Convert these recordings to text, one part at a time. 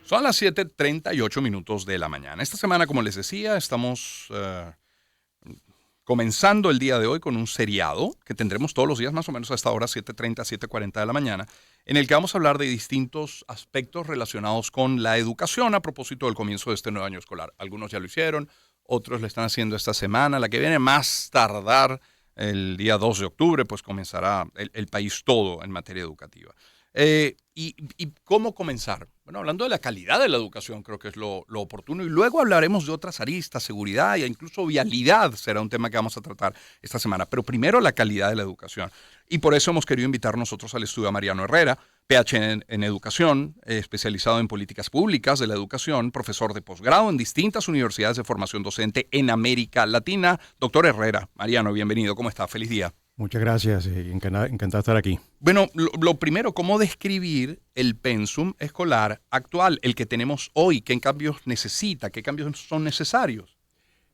Son las 7:38 de la mañana. Esta semana, como les decía, estamos comenzando el día de hoy con un seriado que tendremos todos los días más o menos a esta hora, 7:30, 7:40 de la mañana, en el que vamos a hablar de distintos aspectos relacionados con la educación a propósito del comienzo de este nuevo año escolar. Algunos ya lo hicieron, otros lo están haciendo esta semana. La que viene más tardar, el día 2 de octubre, pues comenzará el país todo en materia educativa. ¿Y cómo comenzar? Bueno, hablando de la calidad de la educación, creo que es lo oportuno. Y luego hablaremos de otras aristas, seguridad e incluso vialidad será un tema que vamos a tratar esta semana. Pero primero la calidad de la educación. Y por eso hemos querido invitar nosotros al estudio a Mariano Herrera, PhD en educación, especializado en políticas públicas de la educación, profesor de posgrado en distintas universidades de formación docente en América Latina. Doctor Herrera, Mariano, bienvenido. ¿Cómo está? Feliz día. Muchas gracias, encantado de estar aquí. Bueno, lo primero, ¿cómo describir el pensum escolar actual, el que tenemos hoy? ¿Qué cambios necesita? ¿Qué cambios son necesarios?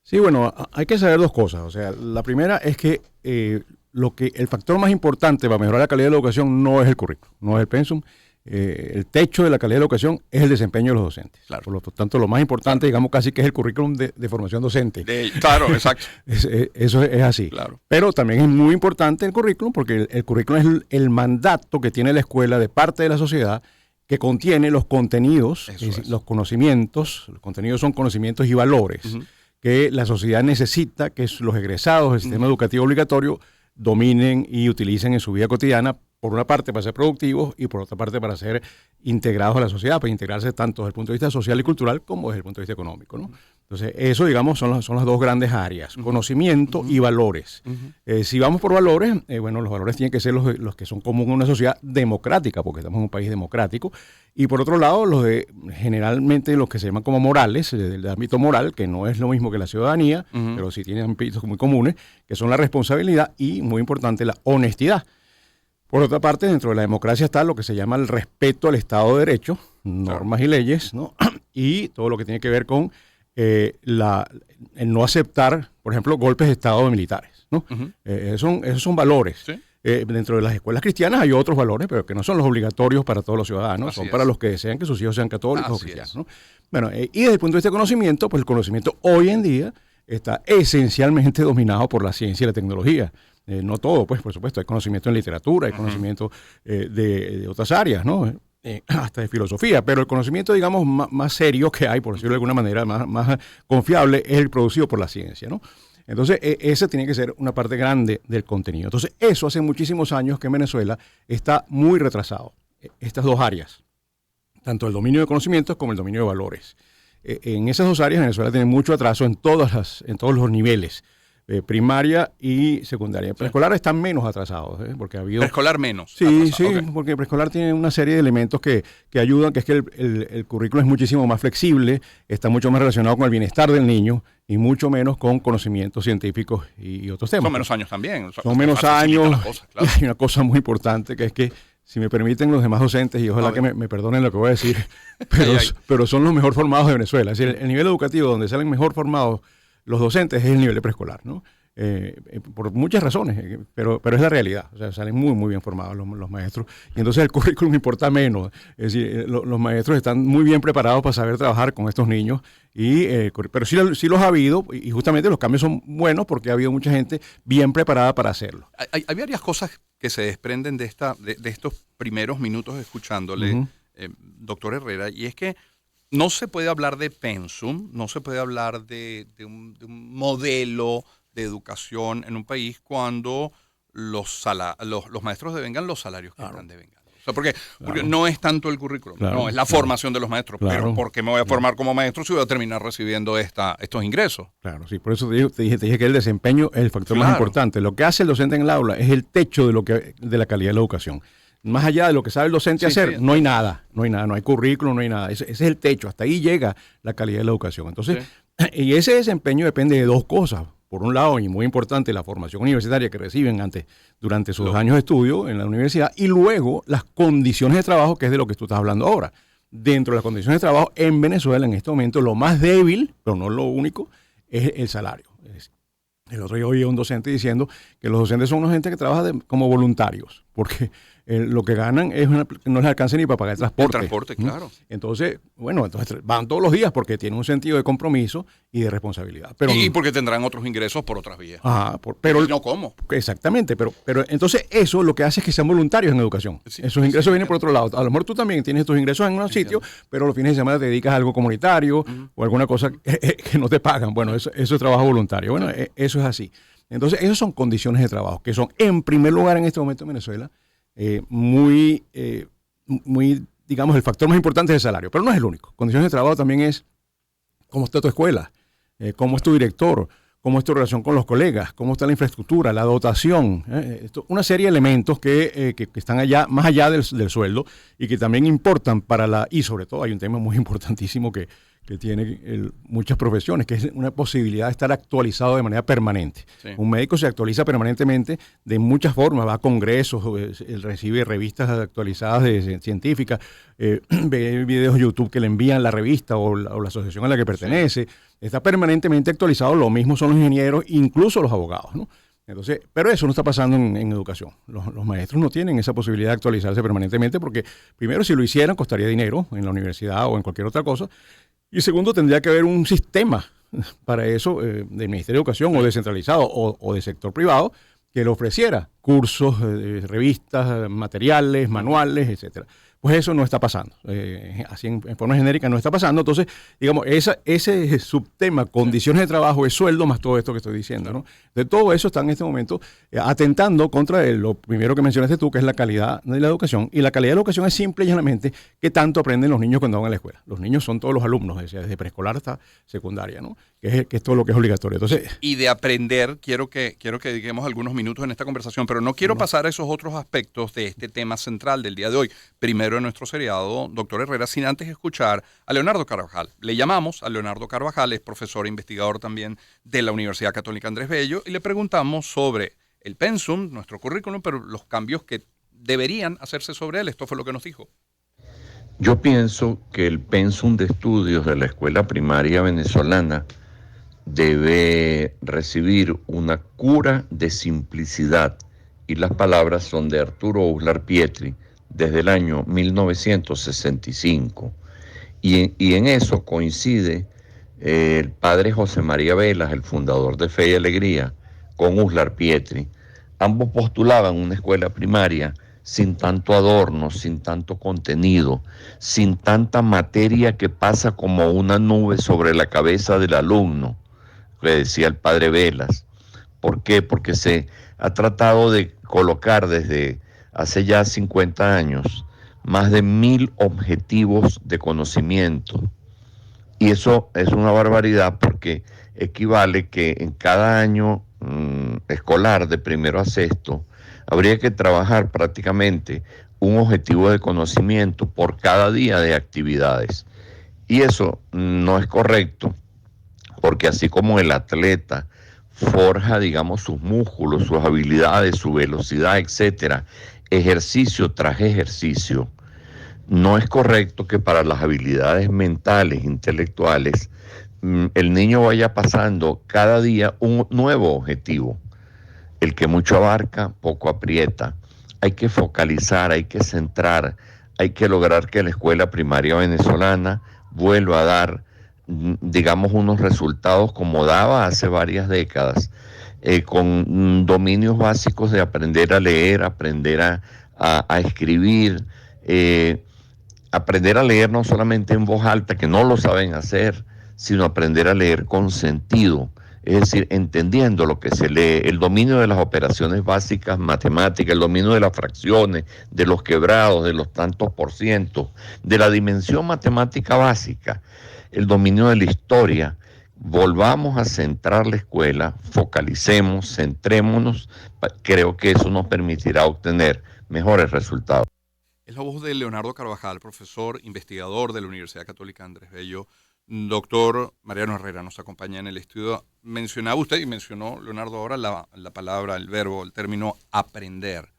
Sí, bueno, hay que saber dos cosas. O sea, la primera es que el factor más importante para mejorar la calidad de la educación no es el currículo, no es el pensum. El techo de la calidad de la educación es el desempeño de los docentes. Claro. Por lo tanto, lo más importante, digamos, casi que es el currículum de formación docente. Claro, exacto. Eso es así. Claro. Pero también es muy importante el currículum porque el currículum es el mandato que tiene la escuela de parte de la sociedad que contiene los contenidos, los conocimientos. Los contenidos son conocimientos y valores que la sociedad necesita que los egresados del sistema educativo obligatorio dominen y utilicen en su vida cotidiana, por una parte para ser productivos y por otra parte para ser integrados a la sociedad, para integrarse tanto desde el punto de vista social y cultural como desde el punto de vista económico, ¿no? Entonces, eso, digamos, son las dos grandes áreas, conocimiento y valores. Si vamos por valores, bueno, los valores tienen que ser los que son comunes en una sociedad democrática, porque estamos en un país democrático, y por otro lado, generalmente los que se llaman como morales, del ámbito moral, que no es lo mismo que la ciudadanía, pero sí tienen ámbitos muy comunes, que son la responsabilidad y, muy importante, la honestidad. Por otra parte, dentro de la democracia está lo que se llama el respeto al Estado de Derecho, normas y leyes, ¿no? Y todo lo que tiene que ver con el no aceptar, por ejemplo, golpes de Estado de militares, ¿no? Esos son valores. ¿Sí? Dentro de las escuelas cristianas hay otros valores, pero que no son los obligatorios para todos los ciudadanos, son para los que desean que sus hijos sean católicos o cristianos, ¿no? Bueno, y desde el punto de vista de conocimiento, pues el conocimiento hoy en día está esencialmente dominado por la ciencia y la tecnología. No todo, pues, por supuesto, hay conocimiento en literatura, hay conocimiento de otras áreas, ¿no? Hasta de filosofía, pero el conocimiento, digamos, más serio que hay, por decirlo de alguna manera, más confiable, es el producido por la ciencia, ¿no? Entonces, esa tiene que ser una parte grande del contenido. Entonces, eso hace muchísimos años que en Venezuela está muy retrasado, estas dos áreas, tanto el dominio de conocimientos como el dominio de valores. En esas dos áreas, Venezuela tiene mucho atraso en todos los niveles. Primaria y secundaria. Preescolar están menos atrasados, porque ha habido... Preescolar menos. Sí, atrasado. Sí, okay. Porque preescolar tiene una serie de elementos que ayudan, que es que el currículo es muchísimo más flexible, está mucho más relacionado con el bienestar del niño y mucho menos con conocimientos científicos y otros temas. Son menos años también. Son menos años. Cosa, claro. Y hay una cosa muy importante que es que, si me permiten los demás docentes, y ojalá que me perdonen lo que voy a decir, pero son los mejor formados de Venezuela. Es decir, el nivel educativo donde salen mejor formados los docentes es el nivel de preescolar, ¿no? Por muchas razones, pero es la realidad. O sea, salen muy bien formados los maestros. Y entonces el currículum importa menos. Es decir, los maestros están muy bien preparados para saber trabajar con estos niños. Pero sí los ha habido, y justamente los cambios son buenos porque ha habido mucha gente bien preparada para hacerlo. Hay varias cosas que se desprenden de estos primeros minutos escuchándole, doctor Herrera, y es que no se puede hablar de pensum, no se puede hablar de un modelo de educación en un país cuando los maestros devengan los salarios que están devengando. O sea, porque no es tanto el currículum, no, es la formación de los maestros. Pero ¿por qué me voy a formar como maestro si voy a terminar recibiendo estos ingresos? Claro, sí, por eso te dije que el desempeño es el factor más importante. Lo que hace el docente en el aula es el techo de la calidad de la educación. Más allá de lo que sabe el docente hacer, no hay nada, no hay currículum, no hay nada. Ese es el techo, hasta ahí llega la calidad de la educación. Entonces, y ese desempeño depende de dos cosas. Por un lado, y muy importante, la formación universitaria que reciben durante sus años de estudio en la universidad, y luego las condiciones de trabajo, que es de lo que tú estás hablando ahora. Dentro de las condiciones de trabajo en Venezuela, en este momento, lo más débil, pero no lo único, es el salario. El otro día oí a un docente diciendo que los docentes son una gente que trabaja como voluntarios, porque lo que ganan no les alcanza ni para pagar el transporte. El transporte, claro. Entonces, entonces van todos los días porque tienen un sentido de compromiso y de responsabilidad. Pero, y porque tendrán otros ingresos por otras vías. Pero no cómo. Exactamente, pero entonces eso lo que hace es que sean voluntarios en educación. Sí, esos ingresos vienen por otro lado. A lo mejor tú también tienes tus ingresos en un sitio, pero los fines de semana te dedicas a algo comunitario o alguna cosa que no te pagan. Bueno, eso es trabajo voluntario. Bueno, eso es así. Entonces, esas son condiciones de trabajo que son, en primer lugar, en este momento en Venezuela, muy, digamos, el factor más importante es el salario, pero no es el único. Condiciones de trabajo también es cómo está tu escuela, cómo es tu director, cómo es tu relación con los colegas, cómo está la infraestructura, la dotación, una serie de elementos que están más allá del sueldo y que también importan y sobre todo hay un tema muy importantísimo que tiene muchas profesiones, que es una posibilidad de estar actualizado de manera permanente. Sí. Un médico se actualiza permanentemente de muchas formas, va a congresos, recibe revistas actualizadas científicas, ve videos de YouTube que le envían la revista o la asociación a la que pertenece, está permanentemente actualizado, lo mismo son los ingenieros, incluso los abogados, ¿no? Entonces, pero eso no está pasando en educación. Los maestros no tienen esa posibilidad de actualizarse permanentemente porque, primero, si lo hicieran, costaría dinero en la universidad o en cualquier otra cosa. Y segundo, tendría que haber un sistema para eso del Ministerio de Educación o descentralizado o de sector privado que le ofreciera cursos, revistas, materiales, manuales, etcétera. Pues eso no está pasando. Así en forma genérica no está pasando. Entonces, digamos, ese subtema, condiciones de trabajo, es sueldo más todo esto que estoy diciendo, ¿no? De todo eso está en este momento atentando contra lo primero que mencionaste tú, que es la calidad de la educación. Y la calidad de la educación es simple y llanamente qué tanto aprenden los niños cuando van a la escuela. Los niños son todos los alumnos, desde preescolar hasta secundaria, ¿no? Que es todo lo que es obligatorio. Entonces, y de aprender, quiero que dediquemos algunos minutos en esta conversación, pero no quiero pasar a esos otros aspectos de este tema central del día de hoy. Primero en nuestro seriado, doctor Herrera, sin antes escuchar a Leonardo Carvajal. Le llamamos a Leonardo Carvajal, es profesor e investigador también de la Universidad Católica Andrés Bello, y le preguntamos sobre el pensum, nuestro currículum, pero los cambios que deberían hacerse sobre él. Esto fue lo que nos dijo. Yo pienso que el pensum de estudios de la escuela primaria venezolana debe recibir una cura de simplicidad, y las palabras son de Arturo Uslar Pietri, desde el año 1965. Y en eso coincide el padre José María Velas, el fundador de Fe y Alegría, con Uslar Pietri. Ambos postulaban una escuela primaria sin tanto adorno, sin tanto contenido, sin tanta materia que pasa como una nube sobre la cabeza del alumno, que decía el padre Velas. ¿Por qué? Porque se ha tratado de colocar desde hace ya 50 años más de 1000 objetivos de conocimiento. Y eso es una barbaridad porque equivale que en cada año escolar de primero a sexto habría que trabajar prácticamente un objetivo de conocimiento por cada día de actividades. Y eso no es correcto, porque así como el atleta forja, digamos, sus músculos, sus habilidades, su velocidad, etcétera, ejercicio tras ejercicio, no es correcto que para las habilidades mentales, intelectuales, el niño vaya pasando cada día un nuevo objetivo. El que mucho abarca, poco aprieta. Hay que focalizar, hay que centrar, hay que lograr que la escuela primaria venezolana vuelva a dar, digamos, unos resultados como daba hace varias décadas, con dominios básicos de aprender a leer, aprender a escribir, aprender a leer no solamente en voz alta, que no lo saben hacer, sino aprender a leer con sentido, es decir, entendiendo lo que se lee, el dominio de las operaciones básicas matemáticas, el dominio de las fracciones, de los quebrados, de los tantos por cientos, de la dimensión matemática básica, el dominio de la historia. Volvamos a centrar la escuela, focalicemos, centrémonos, creo que eso nos permitirá obtener mejores resultados. Es la voz de Leonardo Carvajal, profesor, investigador de la Universidad Católica Andrés Bello. Doctor Mariano Herrera nos acompaña en el estudio. Mencionaba usted y mencionó Leonardo ahora la palabra, el verbo, el término aprender,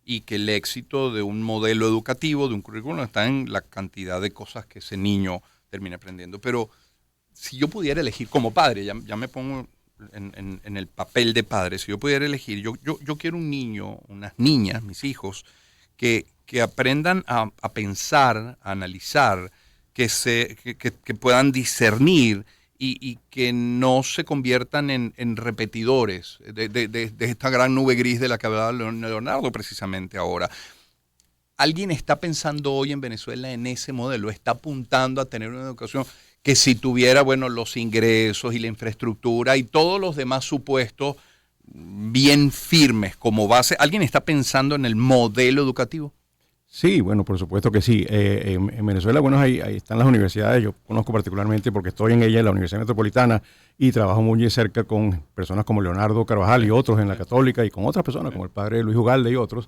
y que el éxito de un modelo educativo, de un currículum, está en la cantidad de cosas que ese niño termina aprendiendo. Pero si yo pudiera elegir como padre, ya me pongo en el papel de padre, si yo pudiera elegir, yo quiero un niño, unas niñas, mis hijos, que aprendan a pensar, a analizar, que puedan discernir y que no se conviertan en repetidores de esta gran nube gris de la que hablaba Leonardo precisamente ahora. ¿Alguien está pensando hoy en Venezuela en ese modelo? ¿Está apuntando a tener una educación que si tuviera, bueno, los ingresos y la infraestructura y todos los demás supuestos bien firmes como base? ¿Alguien está pensando en el modelo educativo? Sí, bueno, por supuesto que sí. En Venezuela, bueno, ahí están las universidades. Yo conozco particularmente porque estoy en ella, en la Universidad Metropolitana, y trabajo muy de cerca con personas como Leonardo Carvajal y otros en la Católica y con otras personas como el padre Luis Ugalde y otros.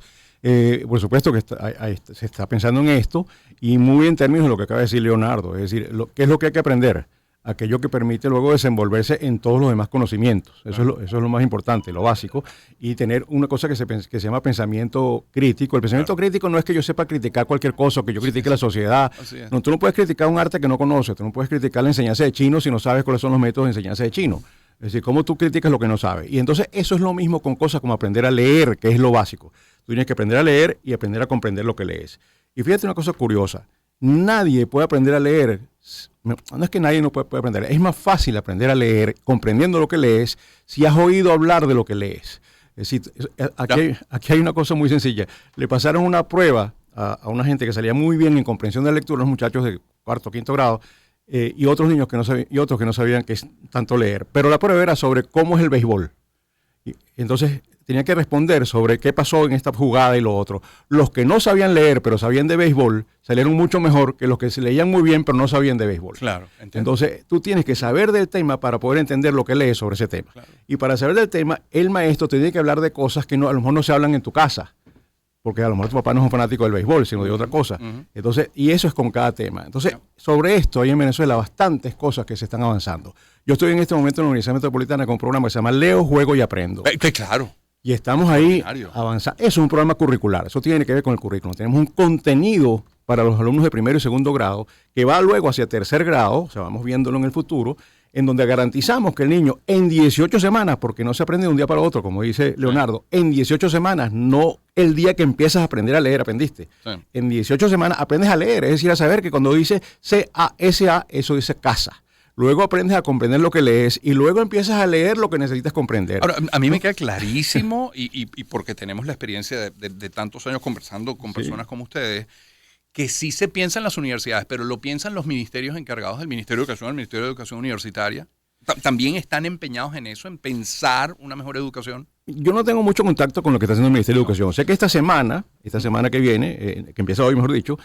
Por supuesto que se está pensando en esto y muy en términos de lo que acaba de decir Leonardo, es decir, ¿qué es lo que hay que aprender? Aquello que permite luego desenvolverse en todos los demás conocimientos. Eso es lo más importante, lo básico, y tener una cosa que se llama pensamiento crítico. El pensamiento crítico no es que yo sepa criticar cualquier cosa o que yo critique la sociedad. No, tú no puedes criticar un arte que no conoces, tú no puedes criticar la enseñanza de chino si no sabes cuáles son los métodos de enseñanza de chino. Es decir, cómo tú criticas lo que no sabes. Y entonces eso es lo mismo con cosas como aprender a leer, que es lo básico. Tú tienes que aprender a leer y aprender a comprender lo que lees. Y fíjate una cosa curiosa. Nadie puede aprender a leer. No es que nadie no puede aprender. Es más fácil aprender a leer comprendiendo lo que lees si has oído hablar de lo que lees. Es decir, aquí hay una cosa muy sencilla. Le pasaron una prueba a una gente que salía muy bien en comprensión de la lectura, unos muchachos de cuarto o quinto grado, y otros niños que no sabían, y otros que no sabían qué es tanto leer. Pero la prueba era sobre cómo es el béisbol. Y entonces tenía que responder sobre qué pasó en esta jugada y lo otro. Los que no sabían leer, pero sabían de béisbol, salieron mucho mejor que los que se leían muy bien, pero no sabían de béisbol. Claro, entiendo. Entonces, tú tienes que saber del tema para poder entender lo que lees sobre ese tema. Claro. Y para saber del tema, el maestro te tiene que hablar de cosas que a lo mejor no se hablan en tu casa. Porque a lo mejor tu papá no es un fanático del béisbol, sino de otra cosa. Entonces, y eso es con cada tema. Entonces, sobre esto hay en Venezuela bastantes cosas que se están avanzando. Yo estoy en este momento en la Universidad Metropolitana con un programa que se llama Leo, Juego y Aprendo. Claro. Y estamos ahí avanzando. Eso es un programa curricular, eso tiene que ver con el currículum. Tenemos un contenido para los alumnos de primero y segundo grado que va luego hacia tercer grado, o sea, vamos viéndolo en el futuro, en donde garantizamos que el niño en 18 semanas, porque no se aprende de un día para otro, como dice Leonardo, en 18 semanas, no el día que empiezas a aprender a leer, aprendiste. Sí. En 18 semanas aprendes a leer, es decir, a saber que cuando dice C-A-S-A, eso dice casa. Luego aprendes a comprender lo que lees y luego empiezas a leer lo que necesitas comprender. Ahora, a mí me queda clarísimo, y porque tenemos la experiencia de tantos años conversando con personas como ustedes, que sí se piensa en las universidades, pero lo piensan los ministerios encargados del Ministerio de Educación, el Ministerio de Educación Universitaria. ¿También están empeñados en eso, en pensar una mejor educación? Yo no tengo mucho contacto con lo que está haciendo el Ministerio de Educación. Sé que esta semana que viene, que empieza hoy, mejor dicho,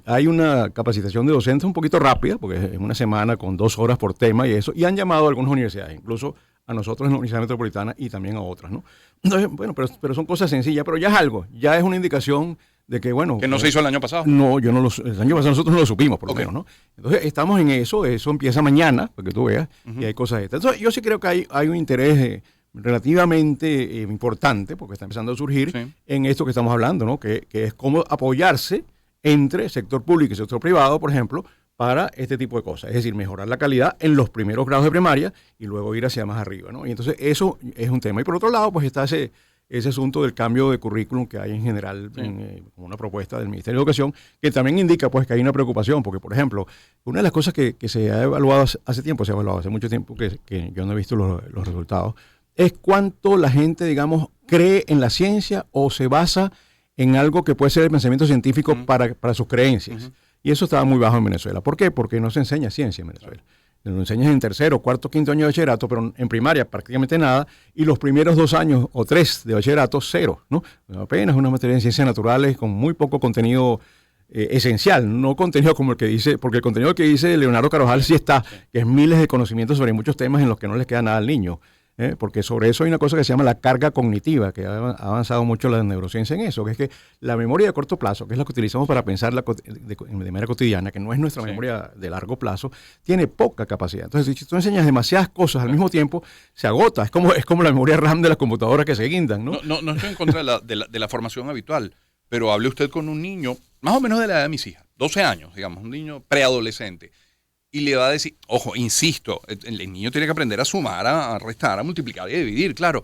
hay una capacitación de docentes un poquito rápida, porque es una semana con 2 horas por tema y eso, y han llamado a algunas universidades, incluso a nosotros en la Universidad Metropolitana y también a otras, ¿no? Entonces, bueno, pero son cosas sencillas, pero ya es algo, ya es una indicación de que, bueno... ¿Que no se hizo el año pasado? No, el año pasado nosotros no lo supimos, por lo menos, ¿no? Entonces, estamos en eso empieza mañana, para que tú veas, y hay cosas estas. Entonces, yo sí creo que hay un interés relativamente importante, porque está empezando a surgir en esto que estamos hablando, ¿no? Que es cómo apoyarse entre sector público y sector privado, por ejemplo, para este tipo de cosas. Es decir, mejorar la calidad en los primeros grados de primaria y luego ir hacia más arriba, ¿no? Y entonces, eso es un tema. Y por otro lado, pues está ese asunto del cambio de currículum que hay en general, como una propuesta del Ministerio de Educación, que también indica pues que hay una preocupación, porque por ejemplo, una de las cosas que se ha evaluado hace mucho tiempo, que yo no he visto los resultados, es cuánto la gente, digamos, cree en la ciencia o se basa en algo que puede ser el pensamiento científico para sus creencias. Y eso estaba muy bajo en Venezuela. ¿Por qué? Porque no se enseña ciencia en Venezuela. Lo enseñas en tercero, cuarto, quinto año de bachillerato, pero en primaria prácticamente nada, y los primeros 2 años o 3 de bachillerato, 0, ¿no? Apenas una materia de ciencias naturales con muy poco contenido esencial, no contenido como el que dice, porque el contenido que dice Leonardo Carvajal sí está, que es miles de conocimientos sobre muchos temas en los que no les queda nada al niño. Porque sobre eso hay una cosa que se llama la carga cognitiva, que ha avanzado mucho la neurociencia en eso, que es que la memoria de corto plazo, que es la que utilizamos para pensar de manera cotidiana, que no es nuestra memoria de largo plazo, tiene poca capacidad. Entonces, si tú enseñas demasiadas cosas al mismo tiempo, se agota. Es como la memoria RAM de las computadoras que se guindan, ¿no? No estoy en contra de la formación habitual, pero hable usted con un niño, más o menos de la edad de mis hijas, 12 años, digamos, un niño preadolescente, y le va a decir, ojo, insisto, el niño tiene que aprender a sumar, a restar, a multiplicar y a dividir, claro,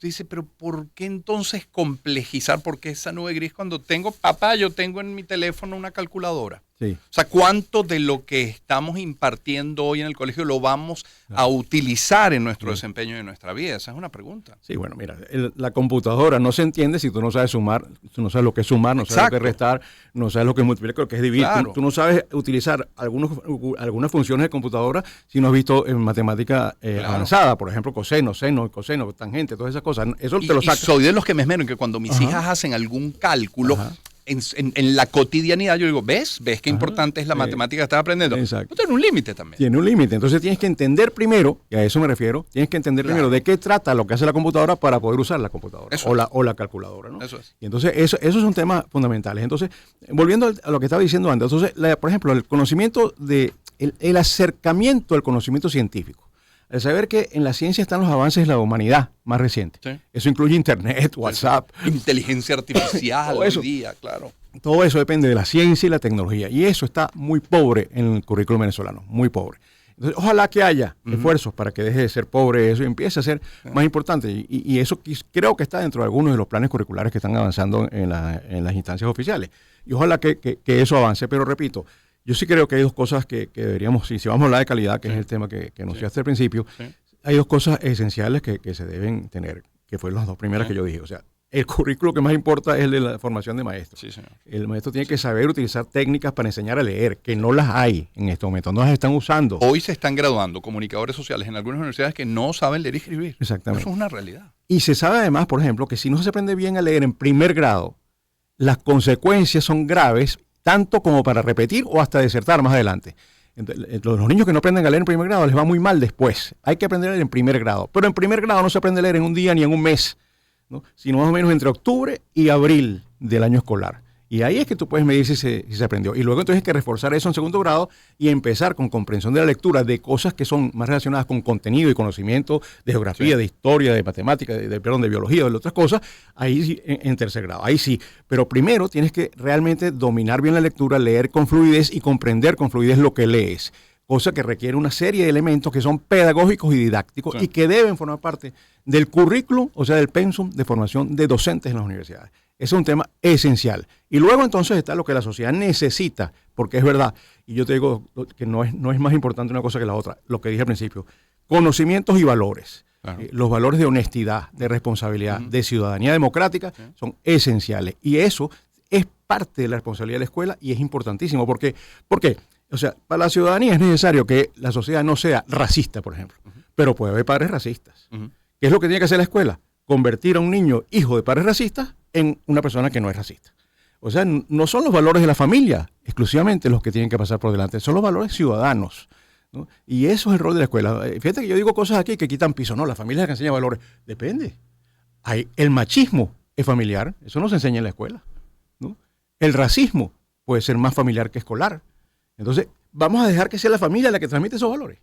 dices, pero ¿por qué entonces complejizar? ¿Por qué esa nube gris cuando papá, yo tengo en mi teléfono una calculadora? Sí. O sea, ¿cuánto de lo que estamos impartiendo hoy en el colegio lo vamos a utilizar en nuestro desempeño y en nuestra vida? Esa es una pregunta. Sí, bueno, mira, la computadora no se entiende si tú no sabes sumar, tú no sabes lo que es sumar, no sabes lo que es restar, no sabes lo que es multiplicar, lo que es dividir. Claro. Tú no sabes utilizar algunas funciones de computadora si no has visto en matemática avanzada, por ejemplo, coseno, seno, coseno, tangente, todas esas cosas. Eso te lo sacas. Y soy de los que me esmero en que cuando mis hijas hacen algún cálculo, en la cotidianidad yo digo, ¿ves qué importante es la matemática que estás aprendiendo? Exacto. No tiene un límite también. Tiene un límite. Entonces tienes que entender primero, y a eso me refiero, tienes que entender primero de qué trata lo que hace la computadora para poder usar la computadora o la calculadora, ¿no? Eso es. Y entonces esos son temas fundamentales. Entonces, volviendo a lo que estaba diciendo antes, entonces, por ejemplo, el conocimiento el acercamiento al conocimiento científico. El saber que en la ciencia están los avances de la humanidad más recientes. Sí. Eso incluye Internet, WhatsApp. Inteligencia artificial hoy día, claro. Todo eso depende de la ciencia y la tecnología. Y eso está muy pobre en el currículum venezolano, muy pobre. Entonces, ojalá que haya esfuerzos para que deje de ser pobre eso y empiece a ser más importante. Y eso creo que está dentro de algunos de los planes curriculares que están avanzando en las instancias oficiales. Y ojalá que eso avance. Pero repito, yo sí creo que hay dos cosas que deberíamos, si vamos a hablar de calidad, que es el tema que anunciaste al principio, hay dos cosas esenciales que se deben tener, que fueron las dos primeras que yo dije. O sea, el currículo que más importa es el de la formación de maestros. Sí, señor. El maestro tiene que saber utilizar técnicas para enseñar a leer, que no las hay en este momento, no las están usando. Hoy se están graduando comunicadores sociales en algunas universidades que no saben leer y escribir. Exactamente. Eso es una realidad. Y se sabe además, por ejemplo, que si no se aprende bien a leer en primer grado, las consecuencias son graves, tanto como para repetir o hasta desertar más adelante. Entonces, los niños que no aprenden a leer en primer grado les va muy mal después. Hay que aprender a leer en primer grado. Pero en primer grado no se aprende a leer en un día ni en un mes, ¿no? Sino más o menos entre octubre y abril del año escolar. Y ahí es que tú puedes medir si se aprendió. Y luego entonces hay que reforzar eso en segundo grado y empezar con comprensión de la lectura de cosas que son más relacionadas con contenido y conocimiento de geografía, de historia, de matemática, de biología, de otras cosas, ahí sí, en tercer grado. Ahí sí. Pero primero tienes que realmente dominar bien la lectura, leer con fluidez y comprender con fluidez lo que lees. Cosa que requiere una serie de elementos que son pedagógicos y didácticos y que deben formar parte del currículum, o sea, del pensum de formación de docentes en las universidades. Ese es un tema esencial. Y luego entonces está lo que la sociedad necesita, porque es verdad, y yo te digo que no es más importante una cosa que la otra, lo que dije al principio, conocimientos y valores. Claro. Los valores de honestidad, de responsabilidad, de ciudadanía democrática son esenciales. Y eso es parte de la responsabilidad de la escuela y es importantísimo. ¿Por qué? O sea, para la ciudadanía es necesario que la sociedad no sea racista, por ejemplo, pero puede haber padres racistas. ¿Qué es lo que tiene que hacer la escuela? Convertir a un niño hijo de padres racistas en una persona que no es racista. O sea, no son los valores de la familia exclusivamente los que tienen que pasar por delante, son los valores ciudadanos, ¿no? Y eso es el rol de la escuela. Fíjate que yo digo cosas aquí que quitan piso, no, la familia es la que enseña valores. Depende. El machismo es familiar, eso no se enseña en la escuela, ¿no? El racismo puede ser más familiar que escolar. Entonces, vamos a dejar que sea la familia la que transmite esos valores.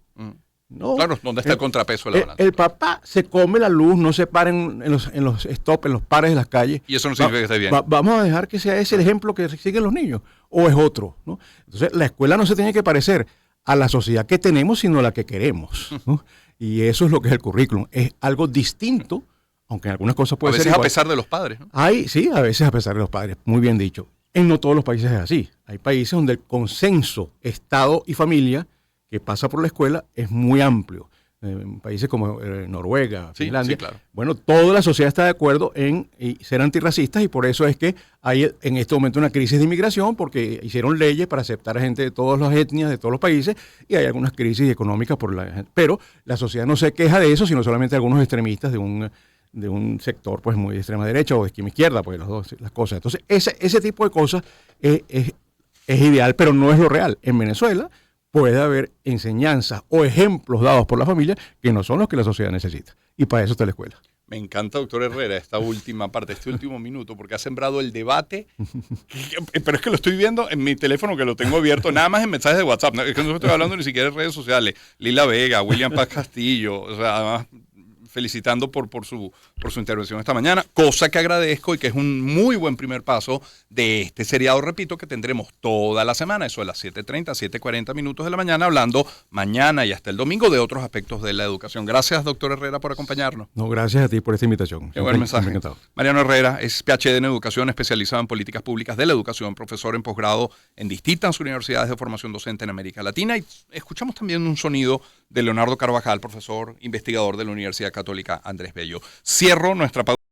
No. Claro, ¿dónde está el contrapeso de la balanza? El papá se come la luz, no se para en los stops, en los pares de las calles. Y eso no significa que esté bien. Vamos a dejar que sea ese el ejemplo que siguen los niños, o es otro, ¿no? Entonces, la escuela no se tiene que parecer a la sociedad que tenemos, sino a la que queremos, ¿no? Y eso es lo que es el currículum. Es algo distinto, aunque en algunas cosas puede ser igual. A veces a pesar de los padres, ¿no? Sí, a veces a pesar de los padres, muy bien dicho. En no todos los países es así. Hay países donde el consenso Estado y familia que pasa por la escuela es muy amplio. En países como Noruega, Finlandia, claro. Bueno, toda la sociedad está de acuerdo en ser antirracistas y por eso es que hay en este momento una crisis de inmigración porque hicieron leyes para aceptar a gente de todas las etnias, de todos los países y hay algunas crisis económicas por la gente. Pero la sociedad no se queja de eso, sino solamente algunos extremistas de un sector pues muy de extrema derecha o de extrema izquierda, pues las cosas. Entonces, ese tipo de cosas es ideal, pero no es lo real. En Venezuela puede haber enseñanzas o ejemplos dados por la familia que no son los que la sociedad necesita. Y para eso está la escuela. Me encanta, doctor Herrera, esta última parte, este último minuto, porque ha sembrado el debate. Pero es que lo estoy viendo en mi teléfono, que lo tengo abierto, nada más en mensajes de WhatsApp. Es que no estoy hablando ni siquiera de redes sociales. Lila Vega, William Paz Castillo, o sea, además felicitando por su intervención esta mañana, cosa que agradezco y que es un muy buen primer paso de este seriado, repito, que tendremos toda la semana, eso a las 7:30, 7:40 minutos de la mañana, hablando mañana y hasta el domingo de otros aspectos de la educación. Gracias, doctor Herrera, por acompañarnos. No, gracias a ti por esta invitación. Qué buen mensaje. Mariano Herrera es PhD en educación, especializado en políticas públicas de la educación, profesor en posgrado en distintas universidades de formación docente en América Latina. Y escuchamos también un sonido de Leonardo Carvajal, profesor investigador de la Universidad Católica Andrés Bello. Cierro nuestra pausa.